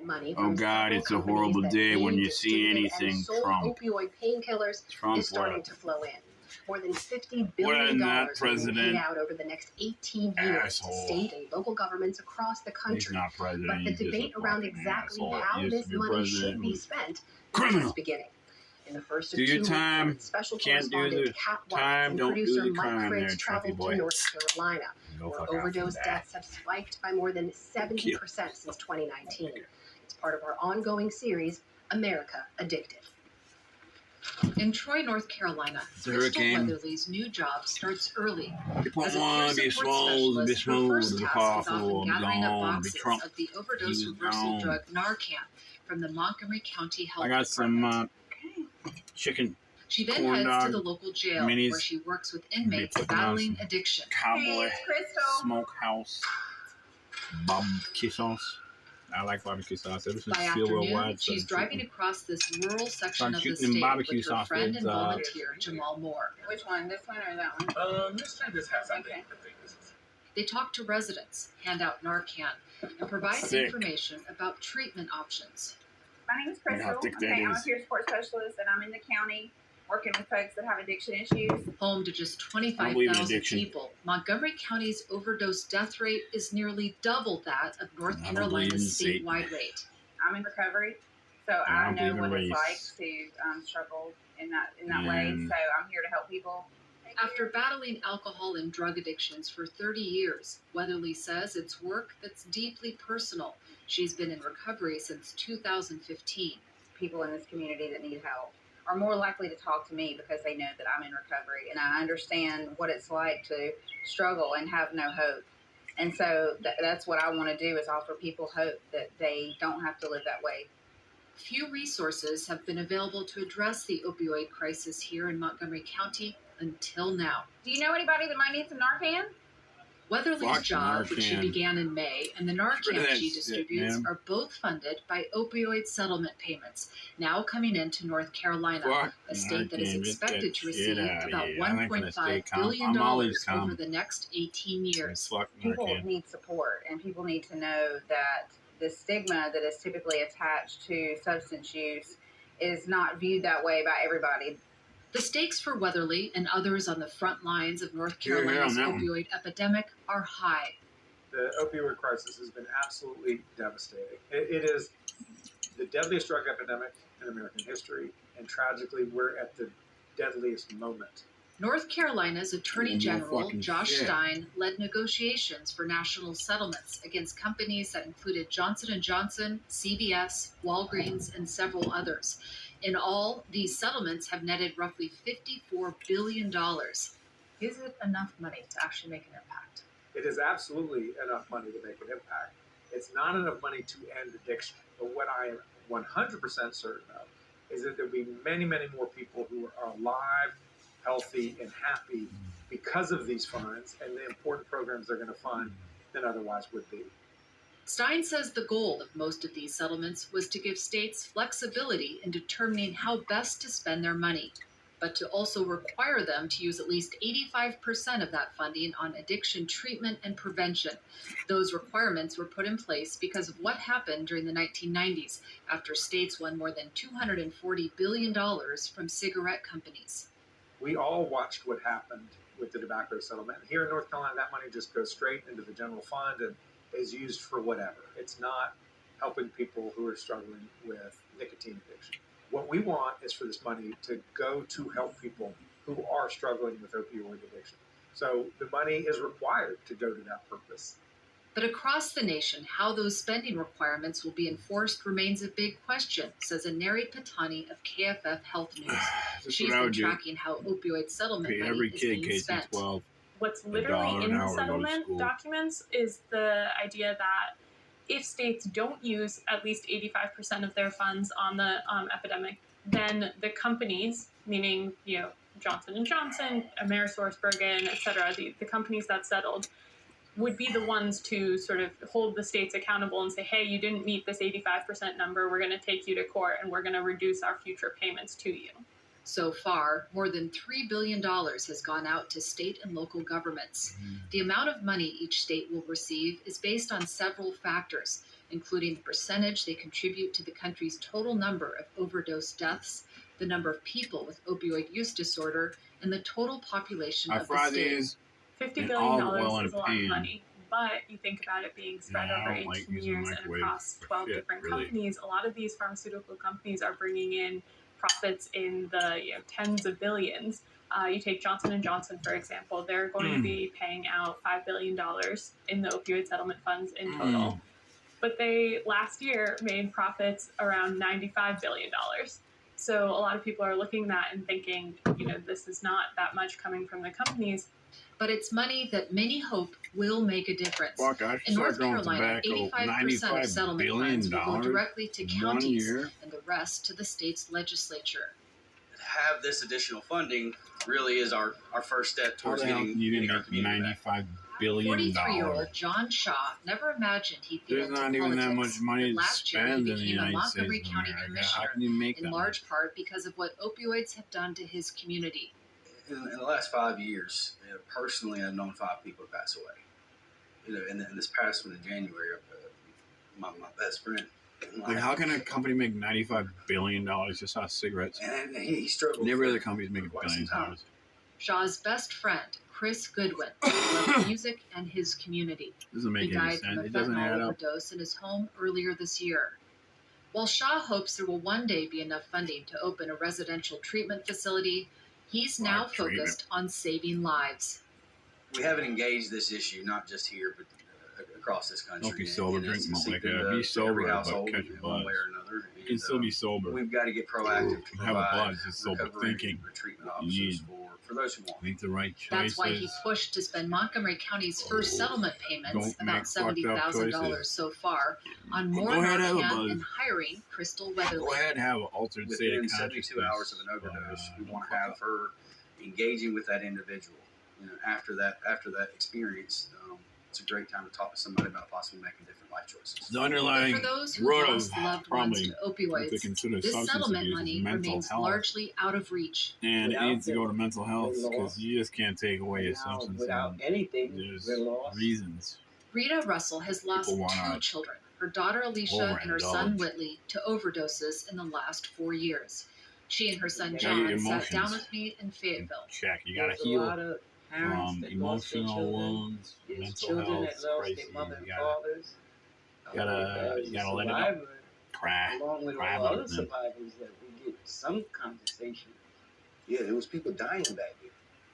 money Oh from God, several it's a companies horrible that day when made, you see distributed, anything and sold Trump. opioid painkillers Trump is starting to flow in. More than $50 What billion in that will be paid president out over the next 18 years asshole? to state and local governments across the country. He's not president. But the He's just debate a around fucking exactly asshole. how Used to this be a money president should be who's spent is criminal. just beginning. In the first of Do your two time. reports, special Can't do correspondent the Kat time. Weiss and Don't producer do the Mike crime there, Prince Trumpy traveled boy. to North Carolina, Go where fuck off overdose from that. deaths have spiked by more than 70% since 2019. It's part of our ongoing series, America Addicted. In Troy, North Carolina, Crystal Weatherly's new job starts early. As a peer support specialist, her first task is often gathering up boxes of the overdose reversal drug Narcan from the Montgomery County Health Department. I got some chicken. She then heads to the local jail where she works with inmates battling addiction. Cowboy smokehouse barbecue sauce. I like barbecue sauce. Ever since By Steel afternoon, Worldwide she's driving across this rural section of the shooting them state barbecue with her sauce friend with, and volunteer Jamal Moore. Which one? This one or that one? This time just has something. Okay. They talk to residents, hand out Narcan, and provide information about treatment options. My name is Crystal. I think that I'm a is. peer support specialist, and I'm in the county working with folks that have addiction issues. Home to just I believe in 25,000 addiction. people, Montgomery County's overdose death rate is nearly double that of North I don't believe in Carolina's Satan. statewide rate. I'm in recovery, so I I don't know believe in what it's race. like to struggle in that way. And- So I'm here to help people. After battling alcohol and drug addictions for 30 years, Weatherly says it's work that's deeply personal. She's been in recovery since 2015. People in this community that need help are more likely to talk to me because they know that I'm in recovery and I understand what it's like to struggle and have no hope. And so that's what I want to do, is offer people hope that they don't have to live that way. Few resources have been available to address the opioid crisis here in Montgomery County until now. Do you know anybody that might need some Narcan? Weatherly's Fuck job, which she Narcan. began in May, and the Get rid of Narcan that she shit, distributes man. are both funded by opioid settlement payments, now coming into North Carolina, Fuck a state that is Narcan. Get expected that to shit receive outta about here. I think when the $1.5 state come, billion I'm always over come. the next 18 years. Fuck People Narcan. need support, and people need to know that the stigma that is typically attached to substance use is not viewed that way by everybody. The stakes for Weatherly and others on the front lines of North Carolina's opioid epidemic are high. The opioid crisis has been absolutely devastating. It is the deadliest drug epidemic in American history, and tragically, we're at the deadliest moment. North Carolina's Attorney No General fucking Josh shit. Stein led negotiations for national settlements against companies that included Johnson & Johnson, CVS, Walgreens, and several others. In all, these settlements have netted roughly $54 billion. Is it enough money to actually make an impact? It is absolutely enough money to make an impact. It's not enough money to end addiction. But what I am 100% certain of is that there'll be many, many more people who are alive, healthy, and happy because of these funds and the important programs they're going to fund than otherwise would be. Stein says the goal of most of these settlements was to give states flexibility in determining how best to spend their money, but to also require them to use at least 85% of that funding on addiction treatment and prevention. Those requirements were put in place because of what happened during the 1990s, after states won more than $240 billion from cigarette companies. We all watched what happened with the tobacco settlement. Here in North Carolina, that money just goes straight into the general fund and is used for whatever. It's not helping people who are struggling with nicotine addiction. What we want is for this money to go to help people who are struggling with opioid addiction. So the money is required to go to that purpose. But across the nation, how those spending requirements will be enforced remains a big question, says Aneri Patani of KFF Health News. She's been tracking how opioid settlement Pay money every is kid being spent. KC-12. What's $1 literally an in the hour to go to settlement school. documents is the idea that if states don't use at least 85% of their funds on the epidemic, then the companies, meaning Johnson & Johnson, AmerisourceBergen, et cetera, the companies that settled, would be the ones to sort of hold the states accountable and say, hey, you didn't meet this 85% number, we're going to take you to court and we're going to reduce our future payments to you. So far, more than $3 billion has gone out to state and local governments. The amount of money each state will receive is based on several factors. including the percentage they contribute to the country's total number of overdose deaths, the number of people with opioid use disorder, and the total population Our of the state. Fridays $50 and billion olive oil is and a lot of pain. money, but you think about it being spread Yeah, I over don't like 18 using the years and microwave across for 12 shit, different really. companies. A lot of these pharmaceutical companies are bringing in profits in the tens of billions. You take Johnson & Johnson, for example. They're going to be paying out $5 billion in the opioid settlement funds in total. But they last year made profits around $95 billion. So a lot of people are looking at that and thinking, this is not that much coming from the companies. But it's money that many hope will make a difference. Fuck, I should In start North growing Carolina, tobacco. 85% of settlement funds will go $95 directly to billion 1 counties year. and the rest to the state's legislature. Have this additional funding really is our first step How towards the hell can you getting our make community back. $95 billion? 43-year-old John Shaw never imagined he'd get There's into not even that much politics. money But to last year, he spend in the became a United Montgomery States of County America. How commissioner, can you make in that large much? part because of what opioids have done to his community. In the last 5 years, personally, I've known 5 people to pass away. And this past one in January, my best friend. Like, how can a company make $95 billion just out of cigarettes? And he struggled. And every other company's making quite some billions of time. dollars. Shaw's best friend, Chris Goodwin, loved music and his community. Doesn't He make any died from sense. a It doesn't add fentanyl up. overdose in his home earlier this year. While Shaw hopes there will one day be enough funding to open a residential treatment facility, he's now focused on saving lives. We haven't engaged this issue, not just here, but across this country. Don't be sober, drink it's malt seeped like that. into Be sober, every but household catch a in one buzz. way or another. You can still be sober. We've got to get proactive to Have a provide buzz, it's sober recovery thinking. or treatment You options need- for those who want. Make the right choices. That's why he pushed to spend Montgomery County's first settlement payments, Don't about make fucked up $70,000 choices. so far, on Go more ahead, have a Narcan buzz. and hiring Crystal Go Weatherly. ahead and have an altered state of Within consciousness. 72 hours of an overdose, we don't want to fuck have up. her engaging with that individual. After that experience, it's a great time to talk to somebody about possibly making different life choices. The But underlying for those who root lost of loved ones probably to what they opioids, consider this substance settlement abuse money is mental remains health. largely out of reach. And it Without needs to go to them, mental health we're because lost. you just can't take away a Now, substance. without And anything, there's we're lost. reasons. Rita Russell has lost People 2 wanna children, her daughter Alicia and her son overindulge. Whitley, to overdoses in the last 4 years. She and her son Now John your sat down emotions. with me in Fayetteville. Check. You gotta There's a heal lot of parents from that lost their emotional children. wounds, There's mental children health that lost crises. their mother and You gotta fathers. you gotta let it out. Survivor, Cry. along with Cry all about other it, man. survivors, that we get some conversation. Yeah, there was people dying back then.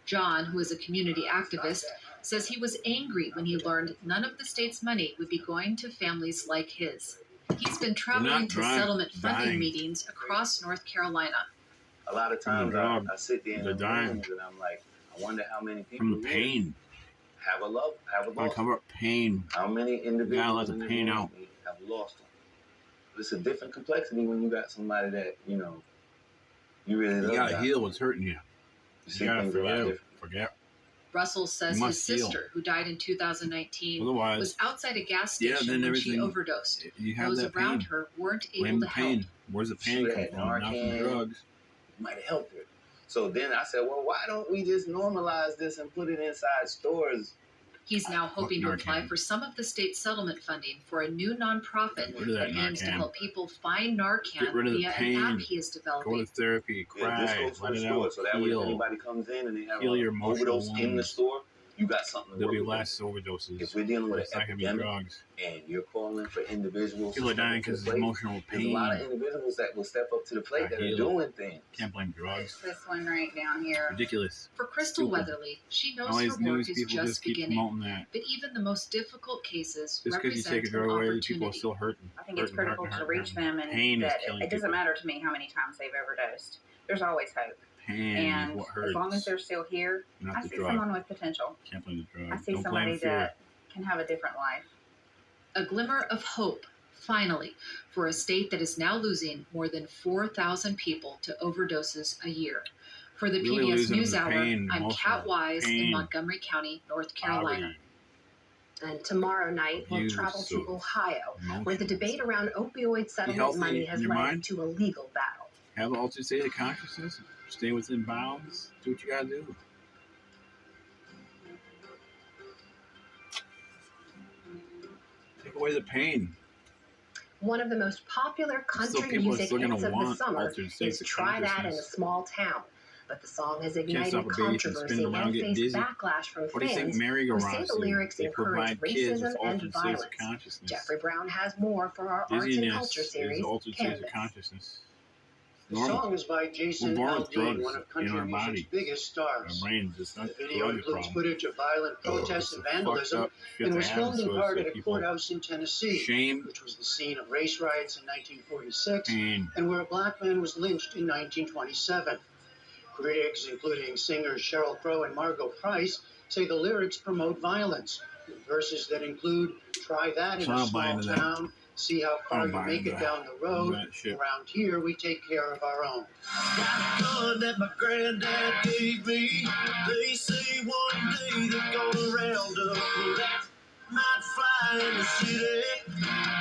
John, who is a community activist, says he was angry when he learned none of the state's money would be going to families like his. He's been traveling to settlement funding dying. meetings across North Carolina. A lot of From the times drug. I sit there in They're the dying, dying. and I'm like, I wonder how many people From the pain. have a Gotta loss. cover up pain. How many You gotta individuals let the in this pain room out. have lost them? It's a different complexity when you got somebody that you really love. You gotta dying. heal what's hurting you. You You see gotta things a lot forgive. different. Forget. Russell says You his must heal. sister, who died in 2019, Otherwise, was outside a gas yeah, station then when she everything- overdosed. you have Those that around pain. her weren't Blame able the to pain. help. Where's the She pain come had from? Not from Narcan. drugs. Might have helped her. So then I said, well, why don't we just normalize this and put it inside stores? He's now hoping to Narcan. apply for some of the state settlement funding for a new nonprofit Get rid of that that aims to Narcan. help people find Get Narcan rid of the via an pain. app he is Go developing. to therapy. Yeah, just Cry. go to Let the it store. out. So that way, if Heal. anybody comes in and they have Heal an your emotional overdose in the wounds. store, you got something to There'll work be with. less overdoses. If we're dealing with It's an not gonna be epidemic drugs. and you're calling for individuals, People are to step dying up to the because of plate, emotional there's a lot of pain. individuals that will step up to the plate that are heal. doing things. Can't blame drugs. This one right down here. Ridiculous. For Crystal Stupid. Weatherly, she knows All her these work news is people just just keep beginning. promoting that. But even the most difficult cases Just because you represent take a drug an away, people are opportunity. still hurting. I think it's Hurting, critical hurting, to hurting, reach hurting. them, and Pain is that killing it doesn't people. matter to me how many times they've overdosed. There's always hope. Pain And is what hurts. as long as they're still here, not I the see drug. someone with potential. Can't blame the drug. I see Don't somebody blame fear. that can have a different life. A glimmer of hope, finally, for a state that is now losing more than 4,000 people to overdoses a year. For the Really PBS losing News the Hour, pain, I'm Kat emotional Wise in pain, Montgomery County, North Carolina. poverty, And tomorrow night, we'll abuse travel to of Ohio, where the emotions. debate around opioid settlement healthy money in has your led mind. to a legal battle. Have an altered state of consciousness. Stay within bounds. Do what you gotta do. Take away the pain. One of the most popular country music hits of the summer is Try That in a Small Town. But the song has ignited controversy and faced backlash from fans who say the lyrics encourage racism and violence. Jeffrey Brown has more for our arts and culture series, Canvas. The song is by Jason Aldean, one of country music's biggest stars. The video includes footage of violent protests and vandalism and was filmed in part at a courthouse in Tennessee, which was the scene of race riots in 1946 and where a black man was lynched in 1927. Critics, including singers Sheryl Crow and Margot Price, say the lyrics promote violence. Verses that include "Try that in a small town," "See how far you make it down the road," "Around here we take care of our own." Got a gun that my granddad gave me. They say one day they're gonna round up that might fly in the city.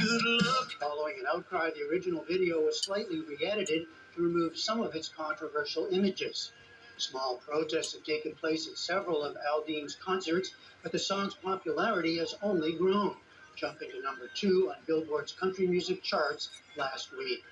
Good luck. Following an outcry, the original video was slightly re-edited to remove some of its controversial images. Small protests have taken place at several of Aldean's concerts, but the song's popularity has only grown, jumping to number 2 on Billboard's country music charts last week.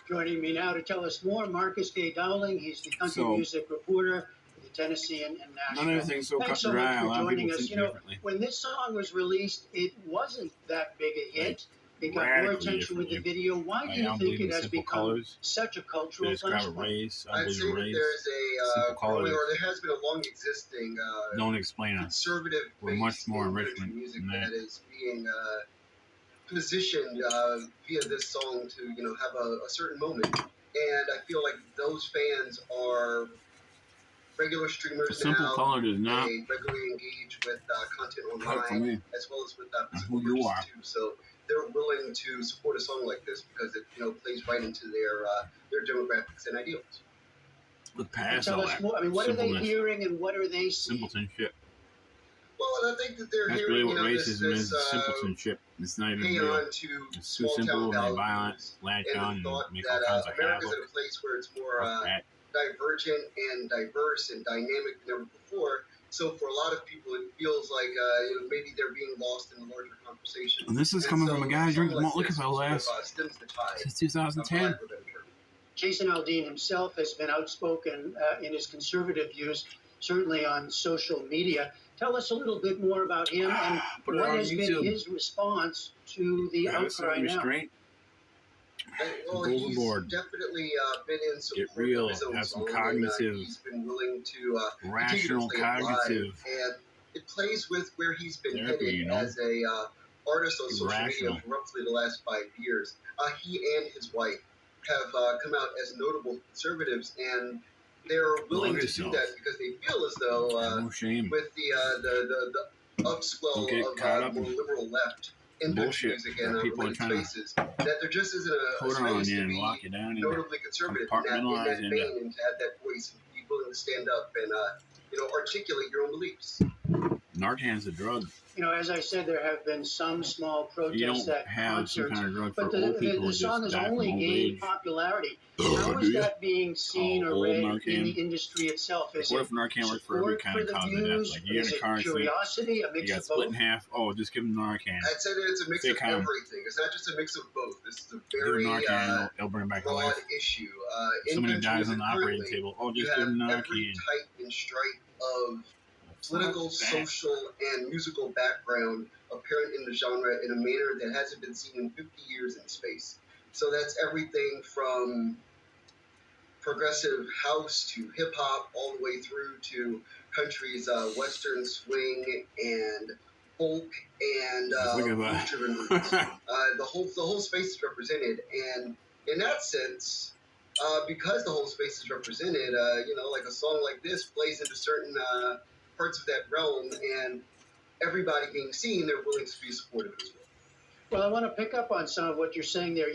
Joining me now to tell us more, Marcus K. Dowling. He's the country music reporter for the Tennessean and Nashville. Not everything's so Thanks cut so dry. much for joining us. You know, when this song was released, it wasn't that big a hit. It got more attention with the video. Why do you think it has become such a cultural flashpoint? I'd say that there's a growing, or there has been a long existing conservative much more enrichment music that is being positioned via this song to have a certain moment, and I feel like those fans are regular streamers now. They regularly engage with content online as well as with physical purchases too. So they're willing to support a song like this because it plays right into their demographics and ideals. Look past Tell all us that. more. I mean, what are they hearing and what are they seeing? Simpleton shit. Well, I think that they're That's hearing really what racism is. Simpleton shit. It's not even real. It's too simple and violent. Latch on and make all kinds of America's havoc. in a place where it's more divergent and diverse and dynamic than ever before. So for a lot of people, it feels like maybe they're being lost in the larger conversation. And this is coming from a guy drinking malt liquor for the last since 2010. Jason Aldean himself has been outspoken in his conservative views, certainly on social media. Tell us a little bit more about him and what has been his response to the outcry now. Well, he's definitely been in support of his own song, and he's been willing to rational cognitive, and it plays with where he's been headed as a artist on social media for roughly the last 5 years. He and his wife have come out as notable conservatives, and they're willing to do that because they feel as though with the upswell of more liberal left in country music and women's spaces, that there just isn't a space to be notably conservative in that vein and to have that voice and be willing to stand up and articulate your own beliefs. Narcan's a drug. As I said, there have been some small protests at concerts, kind of drug but for old people the song has only gained popularity. How is that being seen or read in the industry itself? Is what if Narcan worked for every kind of cause of death? Like you get in a car curiosity, a mix you got of split both? in half. Oh, just give them Narcan. I'd say that it's a mix of everything. It's not just a mix of both. This is a very Narcan, they'll bring back broad life. issue. Somebody dies on the operating table. Oh, just give them Narcan. Every type and stripe of political, social, and musical background apparent in the genre in a manner that hasn't been seen in 50 years in space. So that's everything from progressive house to hip hop, all the way through to country's western swing and folk and blues-driven roots. The whole space is represented, and in that sense, because the whole space is represented, like a song like this plays into certain parts of that realm, and everybody being seen, they're willing to be supportive as well. Well, I want to pick up on some of what you're saying there.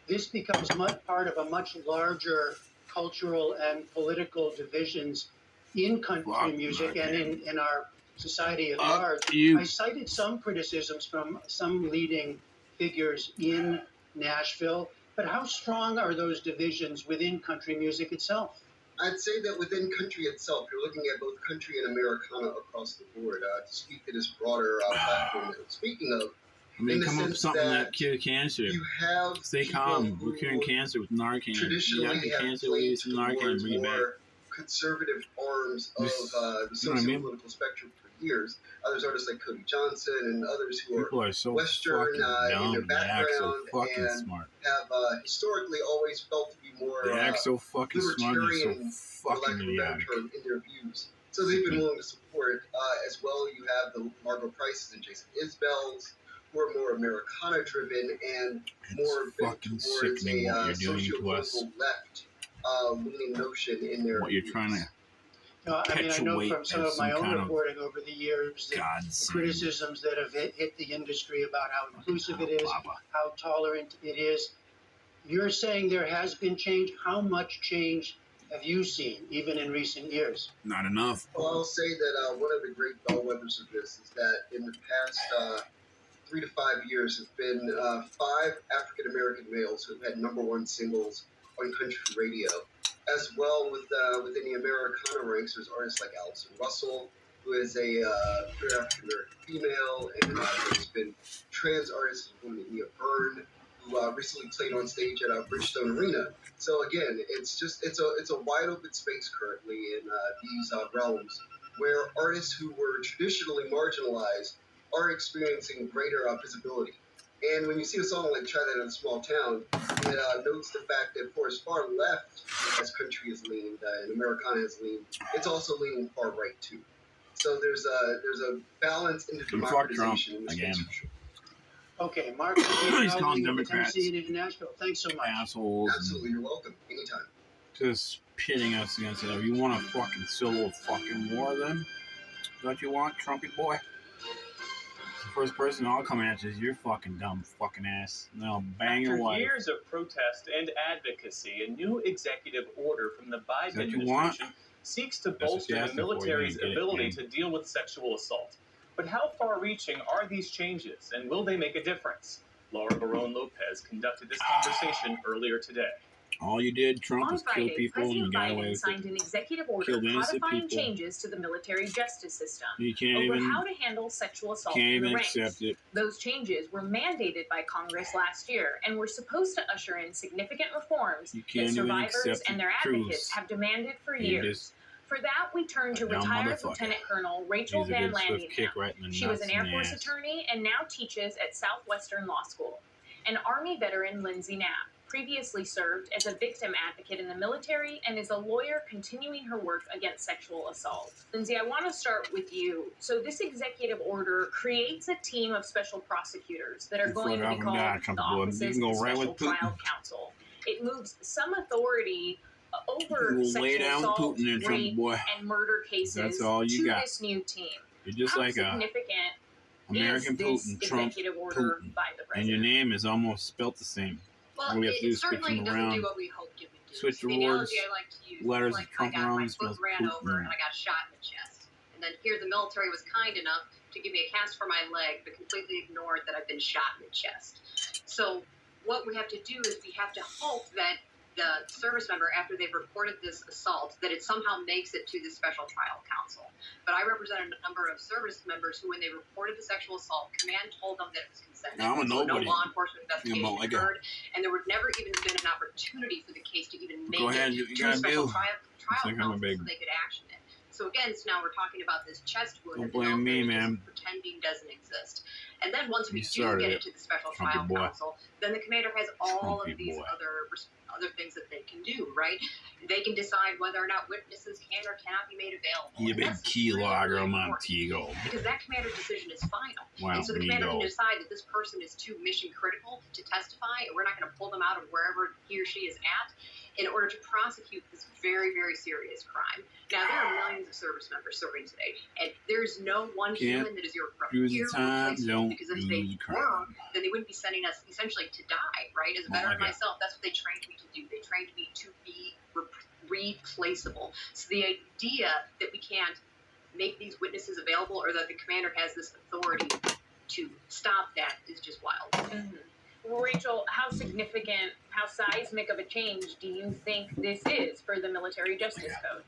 This becomes part of a much larger cultural and political divisions in country music and in our society at large. I cited some criticisms from some leading figures in Nashville, but how strong are those divisions within country music itself? I'd say that within country itself, you're looking at both country and Americana across the board. To speak to this broader platform that I'm speaking of, I mean, in the come up with sense something that that cures cancer. you have Stay people calm. who We're curing cancer with Narcan. traditionally You got have cancer, played we some Narcan, towards bring it back. more conservative arms of Just, the you know what I mean? socio-political spectrum for years. There's artists like Cody Johnson and others who People are so Western fucking in dumb. their They act so background fucking and smart. have historically always felt to be more They act so fucking smart. They're so libertarian, for lack fucking of a better idiotic. term, in their views. So they've been willing to support. As well, you have the Margot Prices and Jason Isbells, who are more Americana-driven and more It's bent fucking towards sickening a what you're doing to us. socio-political left leaning notion in their What you're views. trying to No, I mean, I know perpetuate from some as of my some own kind of reporting over the years that the godsend. criticisms that have hit the industry about how inclusive it is, Baba. how tolerant it is. You're saying there has been change. How much change have you seen, even in recent years? Not enough. Well, I'll say that one of the great bellwethers of this is that in the past 3 to 5 years have been 5 African American males who have had #1 singles on country radio. As well, within the Americana ranks, there's artists like Allison Russell, who is a pure African American female, and there's been trans artists, including Mia Byrne, who recently played on stage at Bridgestone Arena. So again, it's a wide open space currently in these realms where artists who were traditionally marginalized are experiencing greater visibility. And when you see a song like Try That in a Small Town, it notes the fact that for as far left as country has leaned and Americana has leaned, it's also leaning far right too. So there's a balance in the democratization in the space for sure. Okay, Mark, He's calling Democrats in Nashville. Thanks so much. assholes. Absolutely, you're welcome. Anytime. Just pitting us against it. If you want a fucking civil fucking war, then don't you want, Trumpy boy? The first person I'll come at is your fucking dumb fucking ass. And I'll bang your wife. After years of protest and advocacy, a new executive order from the Biden That you administration seeks to That's what bolster you the asked him for. You military's didn't get it, ability man. to deal with sexual assault. But how far-reaching are these changes, and will they make a difference? Laura Barone Lopez conducted this conversation earlier today. All you did, Trump, On was kill Friday, people and you President got away Biden with signed it. an executive order Killed innocent codifying people. changes to the military justice system You can't over even, how to handle sexual assault can't in the even ranks. accept it. Those changes were mandated by Congress last year and were supposed to usher in significant reforms You that can't even survivors accept and the their truth. advocates have demanded for You years. just For that, we turn to a dumb retired motherfucker. Lieutenant Colonel Rachel He's a Van good swift Landingham. kick right in the She was nuts an Air and the Force ass. attorney and now teaches at Southwestern Law School. An Army veteran, Lindsay Knapp, previously served as a victim advocate in the military and is a lawyer continuing her work against sexual assault. Lindsay, I want to start with you. So this executive order creates a team of special prosecutors that are You going fuck to be off and called die, the Trump boy. You Offices can go of right Special with Putin. Trial Counsel. It moves some authority over We'll sexual lay down assault, Putin there, Trump rape, boy. and murder cases That's all you to got. this new team. You're just How like a significant American is this Putin, Trump executive order Putin. by the And your president? name is almost spelt the same. Well, All we have to do it is switch certainly them doesn't around. do what we hoped it would do. Switch the the words, analogy I like to use letters is of like I Trump got around my and smells foot ran over Putin. and I got shot in the chest. And then here the military was kind enough to give me a cast for my leg, but completely ignored that I've been shot in the chest. So what we have to do is we have to hope that the service member, after they've reported this assault, that it somehow makes it to the Special Trial Counsel. But I represented a number of service members who, when they reported the sexual assault, command told them that it was consensual. Now, I'm a So nobody. no law enforcement investigation I'm like occurred, and there would never even been an opportunity for the case to even make Go ahead, it you to gotta a Special do. Trial Think I'm a Counsel big- so they could action it. So again, so now we're talking about this chest wound. Don't that the blame me, military is man. just pretending doesn't exist. And then once we You do started get it, it to the Special Trumpy Trial boy. Counsel, then the commander has all Trumpy of these boy. other things that they can do, right? They can decide whether or not witnesses can or cannot be made available. You And big that's key really, logger really of important, Montego. because that commander's decision is final. Wow, And so the commander can Migo. decide that this person is too mission critical to testify, and we're not going to pull them out of wherever he or she is at in order to prosecute this very, very serious crime. Now, there are millions of service members serving today, and there's no one Can't human that is use the time, irreplaceable, don't because if use they the were, crime. then they wouldn't be sending us essentially to die, right? As a Oh, veteran my God. myself, that's what they trained me to do. They trained me to be replaceable. So the idea that we can't make these witnesses available, or that the commander has this authority to stop that, is just wild. Mm-hmm. Well, Rachel, how significant, how seismic of a change do you think this is for the military justice code?